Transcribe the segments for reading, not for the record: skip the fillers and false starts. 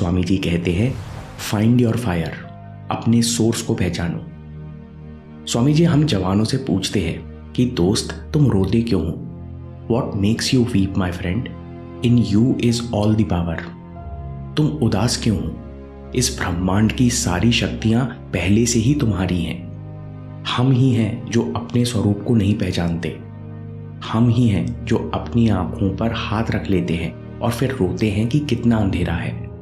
स्वामी जी कहते हैं, find your fire, अपने सोर्स को पहचानो। स्वामी जी हम जवानों से पूछते हैं कि दोस्त तुम रोते क्यों हो? What makes you weep my friend? In you is all the power. तुम उदास क्यों हो? इस ब्रह्मांड की सारी शक्तियां पहले से ही तुम्हारी हैं। हम ही हैं जो अपने स्वरूप को नहीं पहचानते। हम ही हैं जो अपनी आंखों पर हाथ रख लेते हैं और फिर रोते हैं कि कितना अंधेरा है।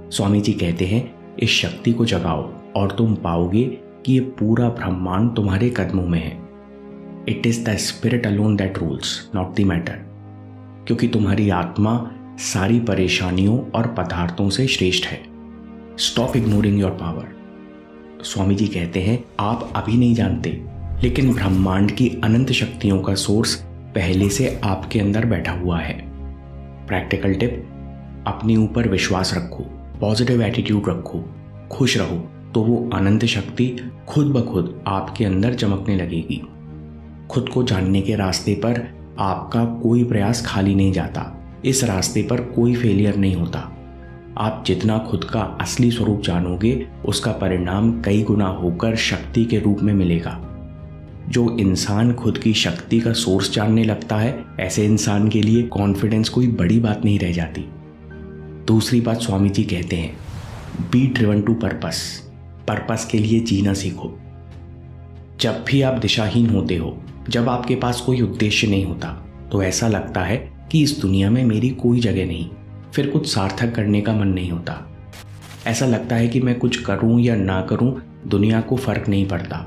स्वामी जी कहते हैं, इस शक्ति को जगाओ और तुम पाओगे कि ये पूरा ब्रह्मांड तुम्हारे कदमों में है। It is the spirit alone that rules, not the matter. क्योंकि तुम्हारी आत्मा सारी परेशानियों और पदार्थों से श्रेष्ठ है। Stop ignoring your power. Swami ji कहते हैं, आप अभी नहीं जानते, लेकिन ब्रह्मांड की अनंत शक्तियों का सोर्स पहले से आपके अंदर बैठा हुआ है। प्रैक्टिकल टिप, अपने ऊपर विश्वास रखो, पॉजिटिव एटीट्यूड रखो, खुश रहो, तो वो अनंत शक्ति खुद ब खुद आपके अंदर चमकने लगेगी। खुद को जानने के रास्ते पर आपका कोई प्रयास खाली नहीं जाता। इस रास्ते पर कोई फेलियर नहीं होता। आप जितना खुद का असली स्वरूप जानोगे, उसका परिणाम कई गुना होकर शक्ति के रूप में मिलेगा। जो इंसान खुद की शक्ति का सोर्स जानने लगता है, ऐसे इंसान के लिए कॉन्फिडेंस कोई बड़ी बात नहीं रह जाती। दूसरी बात स्वामी जी कहते हैं, be driven to purpose. Purpose के लिए जीना सीखो। जब भी आप दिशाहीन होते हो, जब आपके पास कोई उद्देश्य नहीं होता, तो ऐसा लगता है कि इस दुनिया में मेरी कोई जगह नहीं, फिर कुछ सार्थक करने का मन नहीं होता। ऐसा लगता है कि मैं कुछ करूं या ना करूं, दुनिया को फर्क नहीं पड़ता।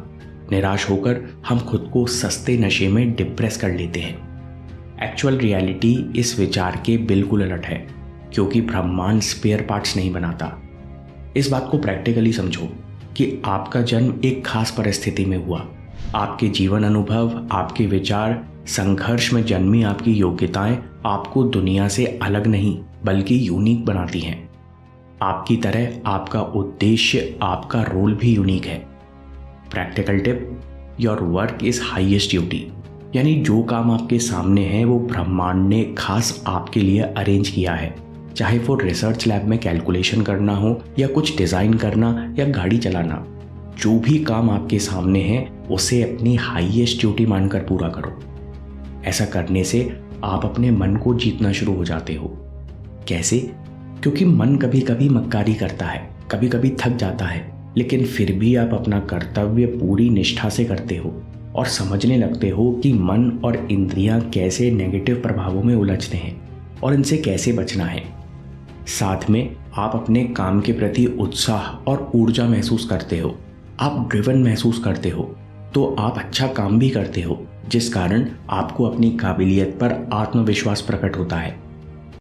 निराश होकर हम खुद को सस्ते नशे में डिप्रेस कर लेते हैं। एक्चुअल रियलिटी इस विचार के बिल्कुल उलट है, क्योंकि ब्रह्मांड स्पेयर पार्ट्स नहीं बनाता। इस बात को प्रैक्टिकली समझो कि आपका जन्म एक खास परिस्थिति में हुआ। आपके जीवन अनुभव, आपके विचार, संघर्ष में जन्मी आपकी योग्यताएं आपको दुनिया से अलग नहीं बल्कि यूनिक बनाती हैं। आपकी तरह आपका उद्देश्य, आपका रोल भी यूनिक है। Practical tip, your work is highest duty. यानी जो काम आपके सामने है वो ब्रह्मांड ने खास आपके लिए अरेंज किया है। चाहे वो रिसर्च लैब में कैलकुलेशन करना हो या कुछ डिज़ाइन करना या गाड़ी चलाना, जो भी काम आपके सामने है उसे अपनी हाईएस्ट ड्यूटी मानकर पूरा करो। ऐसा करने से आप अपने मन को जीतना शुरू हो जाते हो। कैसे? क्योंकि मन कभी कभी मक्कारी करता है, कभी कभी थक जाता है, लेकिन फिर भी आप अपना कर्तव्य पूरी निष्ठा से करते हो और समझने लगते हो कि मन और इंद्रियां कैसे नेगेटिव प्रभावों में उलझते हैं और इनसे कैसे बचना है। साथ में आप अपने काम के प्रति उत्साह और ऊर्जा महसूस करते हो। आप ड्रिवन महसूस करते हो, तो आप अच्छा काम भी करते हो, जिस कारण आपको अपनी काबिलियत पर आत्मविश्वास प्रकट होता है।